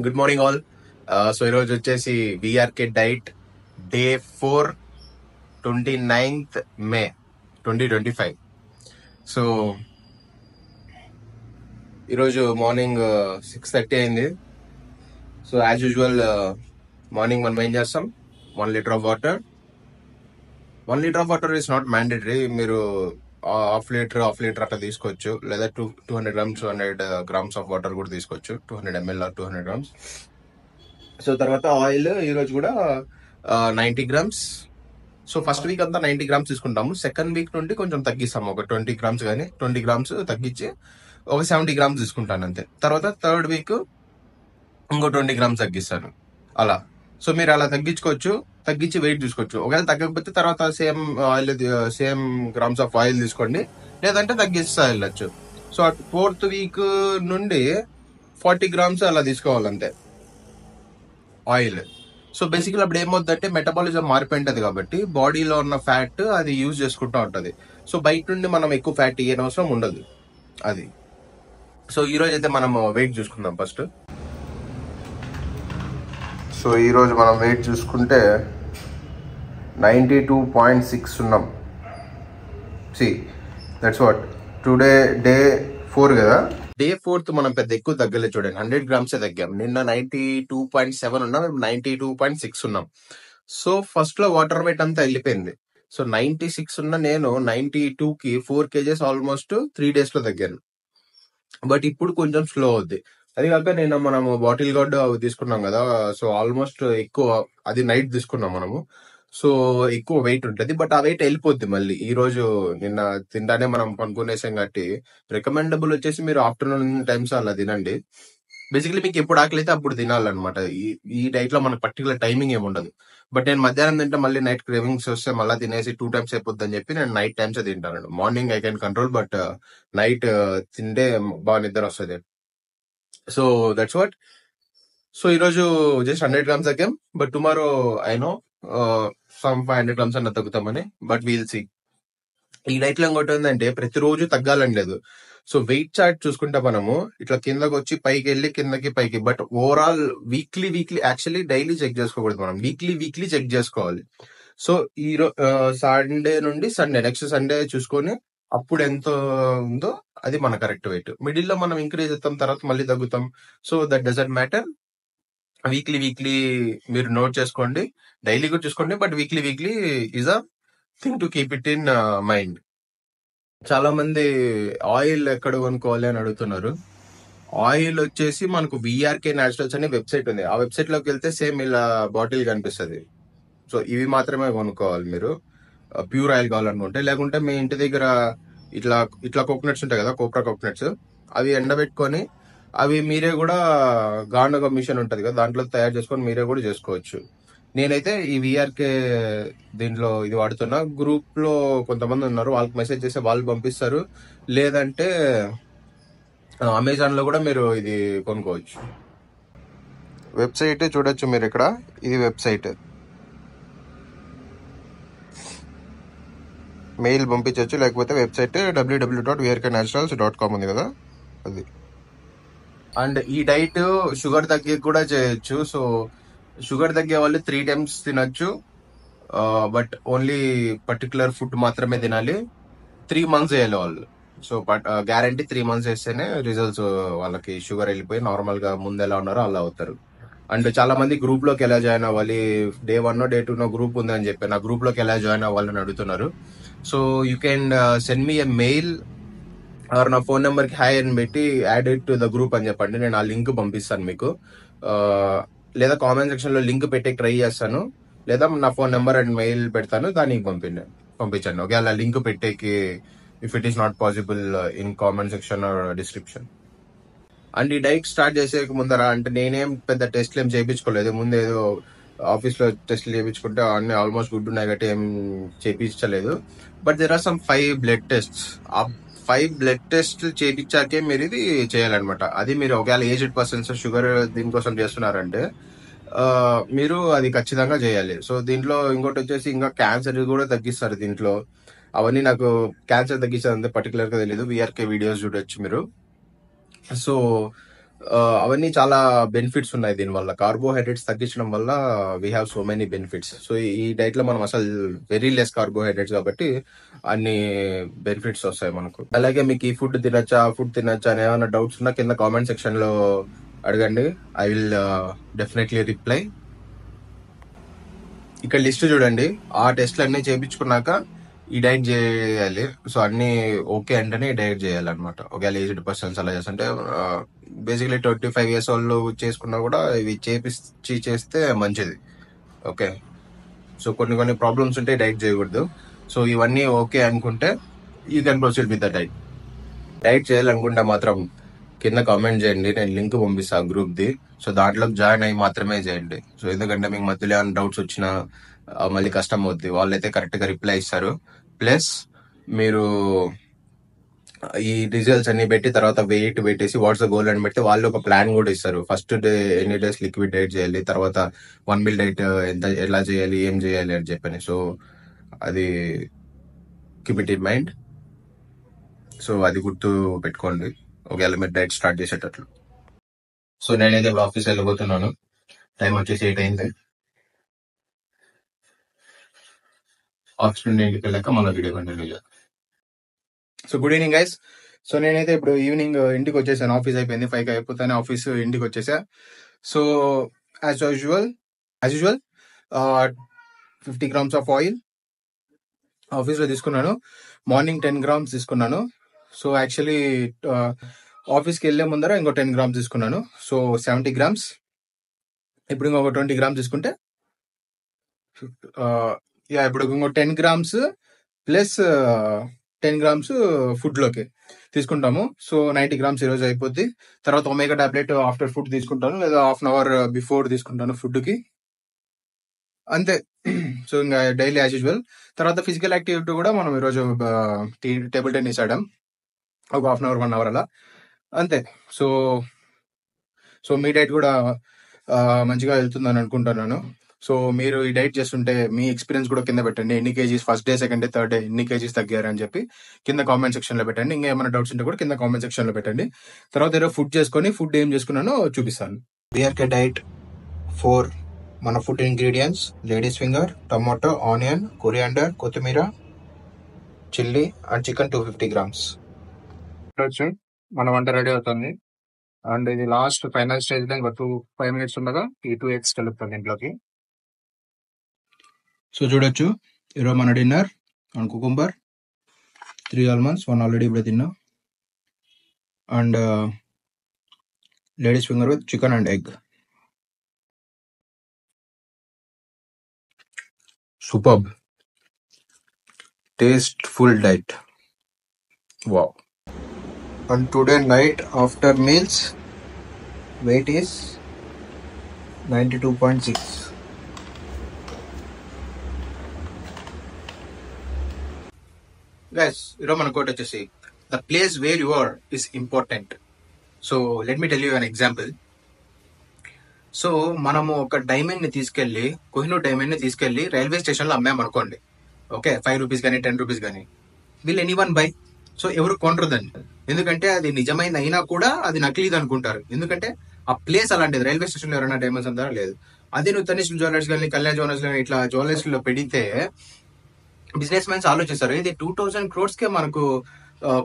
Good morning all. So ఈరోజు వచ్చేసి VRK diet day 4, 29th మే 2025. So ఈరోజు మార్నింగ్ 6:30 అయింది. సో యాజ్ యూజువల్ మార్నింగ్ మనం ఏం చేస్తాం, 1 litre of water. 1 litre of water is not mandatory. మీరు హాఫ్ లీటర్ అట్లా తీసుకోవచ్చు, లేదా 200 గ్రామ్స్ 200 గ్రామ్స్ ఆఫ్ వాటర్ కూడా తీసుకోవచ్చు, 200 ml ఆర్ 200 గ్రామ్స్. సో తర్వాత ఆయిల్ ఈరోజు కూడా 90 గ్రామ్స్. సో ఫస్ట్ వీక్ అంతా 90 గ్రామ్స్ తీసుకుంటాము. సెకండ్ వీక్ నుండి కొంచెం తగ్గిస్తాము, ఒక 20 గ్రామ్స్ కానీ 20 గ్రామ్స్ తగ్గించి ఒక 70 గ్రామ్స్ తీసుకుంటాను అంతే. తర్వాత థర్డ్ వీక్ ఇంకో 20 గ్రామ్స్ తగ్గిస్తాను అలా. సో మీరు అలా తగ్గించుకోవచ్చు, తగ్గించి వెయిట్ తీసుకోవచ్చు. ఒకవేళ తగ్గకపోతే తర్వాత సేమ్ గ్రామ్స్ ఆఫ్ ఆయిల్ తీసుకోండి, లేదంటే తగ్గిస్తా వెళ్ళచ్చు. సో ఫోర్త్ వీక్ నుండి 40 గ్రామ్స్ అలా తీసుకోవాలంతే ఆయిల్. సో బేసిక్గా అప్పుడు ఏమవుతుందంటే మెటబాలిజం మారిపోయింటది కాబట్టి బాడీలో ఉన్న ఫ్యాట్ అది యూజ్ చేసుకుంటూ ఉంటది. సో బయట నుండి మనం ఎక్కువ ఫ్యాట్ ఇయ్యని అవసరం ఉండదు అది. సో ఈ రోజు అయితే మనం వెయిట్ చూసుకుందాం ఫస్ట్. సో ఈరోజు మనం వెయిట్ చూసుకుంటే 92.6 ఉన్నాం. See that's what today day 4 కదా. డే 4th మనం పెద్ద ఎక్కువ తగ్గలేదు చూడండి, 100 గ్రామ్సే తగ్గాం. నిన్న 92.7 ఉన్నాం, 92.6 ఉన్నాం. సో ఫస్ట్ లో వాటర్ వెయిట్ అంతా వెళ్ళిపోయింది. సో 96 ఉన్న నేను 92కి 4 kgs ఆల్మోస్ట్ 3 days లో తగ్గాను. బట్ ఇప్పుడు కొంచెం స్లో అవుద్ది. అది కాక నేను మనము బాటిల్ గార్డ్ తీసుకున్నాం కదా, సో ఆల్మోస్ట్ ఎక్కువ అది నైట్ తీసుకున్నాం మనము. సో ఎక్కువ వెయిట్ ఉంటుంది, బట్ ఆ వెయిట్ వెళ్ళిపోద్ది మళ్ళీ. ఈ రోజు నిన్న తింటానే మనం కొనుక్కునేసాం కాబట్టి రికమెండబుల్ వచ్చేసి మీరు ఆఫ్టర్నూన్ టైమ్స్ అలా తినండి. బేసిక్లీ మీకు ఎప్పుడు ఆకలి అయితే అప్పుడు తినాలన్నమాట. ఈ డైట్ లో మనకు పర్టికులర్ టైమింగ్ ఏమి ఉండదు. బట్ నేను మధ్యాహ్నం తింటే మళ్ళీ నైట్ క్రేవింగ్స్ వస్తే మళ్ళీ తినేసి 2 times అయిపోద్ది అని చెప్పి నేను నైట్ టైమ్స్ తింటాను. Morning I can control, but night తింటే బాగా నిద్ర వస్తుంది. So that's what. సో ఈరోజు జస్ట్ 100 గ్రామ్స్ తగ్గాం, but tomorrow I know some 500 grams అన్న తగ్గుతామని, బట్ వీల్ సీ. ఈ డైట్ లో ఇంకోటి ఏంటంటే ప్రతిరోజు తగ్గాలని లేదు. సో వెయిట్ చార్ట్ చూసుకుంటే మనము ఇట్లా కిందకి వచ్చి పైకి వెళ్ళి కిందకి పైకి, but overall weekly actually daily check చేసుకోకూడదు, మనం వీక్లీ చెక్ చేసుకోవాలి. సో ఈ సండే నుండి నెక్స్ట్ సండే చూసుకొని అప్పుడు ఎంత ఉందో అది మన కరెక్ట్ వెయిట్. మిడిల్ లో మనం ఇంక్రీజ్ అవుతాం, తర్వాత మళ్ళీ తగ్గుతాం. So that doesn't matter. Weekly మీరు నోట్ చేసుకోండి, డైలీ కూడా చూసుకోండి, but weekly is a thing to keep it in mind. చాలా మంది ఆయిల్ ఎక్కడ కొనుక్కోవాలి అని అడుగుతున్నారు. ఆయిల్ వచ్చేసి మనకు విఆర్కే న్యాచురల్స్ అనే వెబ్సైట్ ఉంది. ఆ వెబ్సైట్ లోకి వెళ్తే సేమ్ ఇలా బాటిల్ కనిపిస్తుంది. సో ఇవి మాత్రమే కొనుక్కోవాలి మీరు ప్యూర్ ఆయిల్ కావాలనుకుంటే. లేకుంటే మీ ఇంటి దగ్గర ఇట్లా కోకోనట్స్ ఉంటాయి కదా, కోప్రా కోకోనట్స్, అవి ఎండబెట్టుకొని అవి మీరే కూడా గానుగ మిషన్ ఉంటది కదా, దాంట్లో తయారు చేసుకొని మీరే కూడా చేసుకోవచ్చు. నేనైతే ఈ విఆర్కే దీంట్లో ఇది వాడుతున్నా. గ్రూప్ లో కొంతమంది ఉన్నారు, వాళ్ళకి మెసేజ్ చేస్తే వాళ్ళు పంపిస్తారు, లేదంటే అమెజాన్ లో కూడా మీరు ఇది కొనుక్కోవచ్చు. వెబ్సైట్ చూడొచ్చు మీరు ఇక్కడ, ఇది వెబ్సైట్. మెయిల్ పంపించవచ్చు, లేకపోతే వెబ్సైట్ www.vrknaturals.com ఉంది కదా, అది. అండ్ ఈ డైట్ షుగర్ తగ్గే కూడా చేయొచ్చు. సో షుగర్ తగ్గే వాళ్ళు 3 times తినచ్చు, బట్ ఓన్లీ పర్టికులర్ ఫుడ్ మాత్రమే తినాలి. 3 months చేయాలి వాళ్ళు. సో గ్యారంటీ 3 months చేస్తేనే రిజల్ట్స్, వాళ్ళకి షుగర్ వెళ్ళిపోయి నార్మల్ గా ముందు ఎలా ఉన్నారో అలా అవుతారు. అండ్ చాలా మంది గ్రూప్ లోకి ఎలా జాయిన్ అవ్వాలి, డే 1 డే 2 గ్రూప్ ఉంది అని చెప్పి, నా గ్రూప్ లోకి ఎలా జాయిన్ అవ్వాలని అడుగుతున్నారు. So you can send me a mail or నా ఫోన్ నెంబర్ కి హాయ్ అని పెట్టి add it to the group అని చెప్పండి, నేను ఆ లింక్ పంపిస్తాను మీకు. లేదా కామెంట్ సెక్షన్ లో లింక్ పెట్టి ట్రై చేస్తాను, లేదా నా ఫోన్ నెంబర్ అండ్ మెయిల్ పెడతాను, దానికి పంపించండి. ఒకవేళ లింక్ పెట్టేకి if it is not possible in comment section or description. And ఈ డైట్ స్టార్ట్ చేసే ముందర అంటే నేనేం పెద్ద టెస్ట్లు ఏం చేయించుకోలేదు. ముందు ఏదో ఆఫీస్ లో టెస్ట్లు చేయించుకుంటే అన్ని ఆల్మోస్ట్ గుడ్ ఉన్నాయి కాబట్టి ఏం చేయించలేదు. But there are some 5 blood tests. ఆ 5 బ్లడ్ టెస్ట్ చేయించాకే మీరు ఇది చేయాలన్నమాట. అది మీరు ఒకవేళ ఏజ్డ్ పర్సన్స్ షుగర్ దీనికోసం చేస్తున్నారంటే మీరు అది ఖచ్చితంగా చేయాలి. సో దీంట్లో ఇంకోటి వచ్చేసి ఇంకా క్యాన్సర్ కూడా తగ్గిస్తారు దీంట్లో. అవన్నీ నాకు క్యాన్సర్ తగ్గించేది అంతే పర్టికులర్ గా తెలియదు, విఆర్కే వీడియోస్ చూడొచ్చు మీరు. సో అవన్నీ చాలా బెనిఫిట్స్ ఉన్నాయి దీనివల్ల. కార్బోహైడ్రేట్స్ తగ్గించడం వల్ల we have so many benefits. So ఈ డైట్ లో మనం అసలు వెరీ లెస్ కార్బోహైడ్రేట్స్ కాబట్టి అన్ని బెనిఫిట్స్ వస్తాయి మనకు. అలాగే మీకు ఈ ఫుడ్ తినచ్చా, ఆ ఫుడ్ తినచ్చా అని ఏమైనా డౌట్స్ ఉన్నా కింద కామెంట్ సెక్షన్ లో అడగండి. I will definitely reply. ఇక్కడ లిస్ట్ చూడండి. ఆ టెస్ట్లు అన్ని చేయించుకున్నాక ఈ డైట్ చేయాలి. సో అన్ని ఓకే అంటేనే డైట్ చేయాలన్నమాట. ఒకవేళ ఏజ్డ్ పర్సన్స్ అలా చేస్తుంటే బేసిక్లీ 25 years వాళ్ళు చేసుకున్నా కూడా ఇవి చేపించి చేస్తే మంచిది. ఓకే, సో కొన్ని ప్రాబ్లమ్స్ ఉంటే డైట్ చేయకూడదు. సో ఇవన్నీ ఓకే అనుకుంటే you can proceed with the diet. Diet చేయాలనుకుంటే మాత్రం కింద కామెంట్ చేయండి, నేను లింక్ పంపిస్తాను గ్రూప్ ది. సో దాంట్లో జాయిన్ అయ్యి మాత్రమే చేయండి. సో ఎందుకంటే మీకు మధ్యలో ఏమైనా డౌట్స్ వచ్చినా మళ్ళీ కష్టం అవుద్ది. వాళ్ళైతే కరెక్ట్ గా రిప్లై ఇస్తారు. ప్లస్ మీరు ఈ రిజల్ట్స్ అన్ని పెట్టి తర్వాత వెయిట్ పెట్టేసి వాట్స్ ద గోల్ అని పెడితే వాళ్ళు ఒక ప్లాన్ కూడా ఇస్తారు. ఫస్ట్ డే ఎన్ని డేస్ లిక్విడ్ డైట్ చేయాలి, తర్వాత 1 meal డైట్ ఎంత ఎలా చేయాలి, ఏం చేయాలి అని చెప్పని. సో అది keep it in mind. So అది గుర్తు పెట్టుకోండి ఒకవేళ మీరు డైట్ స్టార్ట్ చేసేటట్లు. సో నేనైతే ఇప్పుడు ఆఫీస్ వెళ్ళిపోతున్నాను. టైం వచ్చేసి 8 అయింది. ఆఫీస్ నుండి ఇంటికి వెళ్ళాక మన వీడియో కంటిన్యూ చేద్దాం. So good evening guys. So నేనైతే ఇప్పుడు ఈవినింగ్ ఇంటికి వచ్చేసాను. ఆఫీస్ అయిపోయింది, 5 అయిపోతానే ఆఫీస్ ఇంటికి వచ్చేసా. So as usual 50 grams of oil ఆఫీస్లో తీసుకున్నాను. మార్నింగ్ 10 grams తీసుకున్నాను. సో యాక్చువల్లీ ఆఫీస్కి వెళ్ళే ముందర ఇంకో 10 grams తీసుకున్నాను. So 70 grams. ఇప్పుడు ఇంకొక 20 grams తీసుకుంటే ఇప్పుడు ఇంకో 10 grams ప్లస్ 10 grams ఫుడ్ లోకి తీసుకుంటాము. సో 90 grams ఈ రోజు అయిపోద్ది. తర్వాత ఒమేగా టాబ్లెట్ ఆఫ్టర్ ఫుడ్ తీసుకుంటాను, లేదా హాఫ్ అన్ అవర్ బిఫోర్ తీసుకుంటాను ఫుడ్ కి, అంతే. సో ఇంకా డైలీ యాజ్ యూజువల్. తర్వాత ఫిజికల్ యాక్టివిటీ కూడా మనం ఈరోజు టేబుల్ టెన్నిస్ ఆడాం ఒక హాఫ్ అన్ అవర్ 1 hour అలా, అంతే. సో సో మీ డైట్ కూడా మంచిగా వెళ్తుందని అనుకుంటున్నాను. సో మీరు ఈ డైట్ చేస్తుంటే మీ ఎక్స్పీరియన్స్ కూడా కింద పెట్టండి. ఎన్ని kgs first day, second day, third day ఎన్ని కేజీస్ తగ్గారు అని చెప్పి కింద కామెంట్ సెక్షన్ లో పెట్టండి. ఇంకా ఏమైనా డౌట్స్ ఉంటే కూడా కింద కామెంట్ సెక్షన్ లో పెట్టండి. తర్వాత ఏదో ఫుడ్ చేసుకొని ఫుడ్ ఏం చేసుకున్నానో చూపిస్తాను. బిఆర్కే డైట్ 4 మన food ingredients: ladies finger, tomato, onion, coriander, కొత్తిమీర, చిల్లీ అండ్ చికెన్ 250 grams. మన వంట రెడీ అవుతుంది. అండ్ ఇది లాస్ట్ ఫైనల్ స్టేజ్ లో ఇంకా 5 minutes ఉండగా ఈ 2 eggs కలుపుతాను ఇంట్లోకి. సో చూడొచ్చు, ఈరోజు మన dinner and cucumber, 3 almonds, 1 already ఇప్పుడు తిన్నా, and ladies finger with chicken and egg. Superb, tasteful diet. Wow. And today night after meals weight is 92.6. Guys, ఈరోజు మన కోట్ వచ్చేసి the place where you are is important. So let me tell you an example. So మనము ఒక diamond ని తీసుకెళ్లి, Kohinoor diamond ని తీసుకెళ్లి railway station లో అమ్మామనుకోండి, ఓకే, 5 rupees కానీ 10 rupees కానీ, విల్ ఎనీవన్ బై? సో ఎవరు కొనరు దాన్ని. ఎందుకంటే అది నిజమైన అయినా కూడా అది నకిలీది అనుకుంటారు. ఎందుకంటే ఆ ప్లేస్ అలాంటిది. రైల్వే స్టేషన్ లో ఎవరైనా డైమండ్స్ అంటారా? లేదు. అదే నువ్వు తనిష్క్ జ్యువెలర్స్ కానీ, కళ్యాణ్ జ్యువెలర్స్ కానీ ఇట్లా జ్యువెలర్స్ లో పెడితే బిజినెస్ మ్యాన్స్ ఆలోచిస్తారు, ఇది 2000 crores కే మనకు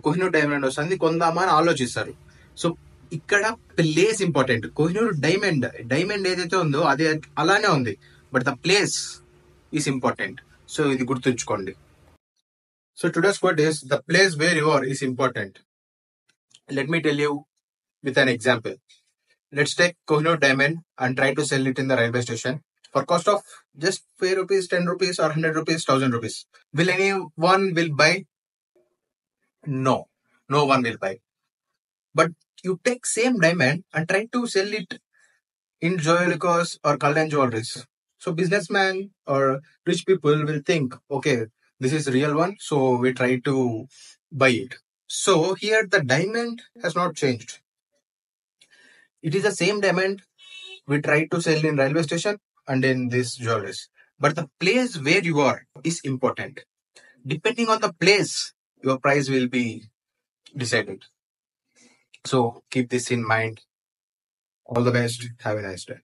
కోహినూర్ డైమండ్ వస్తుంది, కొందామా అని ఆలోచిస్తారు. సో ఇక్కడ ప్లేస్ ఇంపార్టెంట్. కోహినూర్ డైమండ్ ఏదైతే ఉందో అది అలానే ఉంది, but the place is important. So ఇది గుర్తుంచుకోండి. So today's quote is, the place where you are is important. Let me tell you with an example. Let's take Kohinoor diamond and try to sell it in the railway station for cost of just 5 rupees, 10 rupees or 100 rupees, 1000 rupees. Will anyone will buy? No. No one will buy. But you take same diamond and try to sell it in Joyelicos or Kalyan Jewelries. So businessman or rich people will think, okay, this is real one, so we try to buy it. So here the diamond has not changed. It is the same diamond we try to sell in railway station and in this jewelries. But the place where you are is important. Depending on the place, your price will be decided. So keep this in mind. All the best. Have a nice day.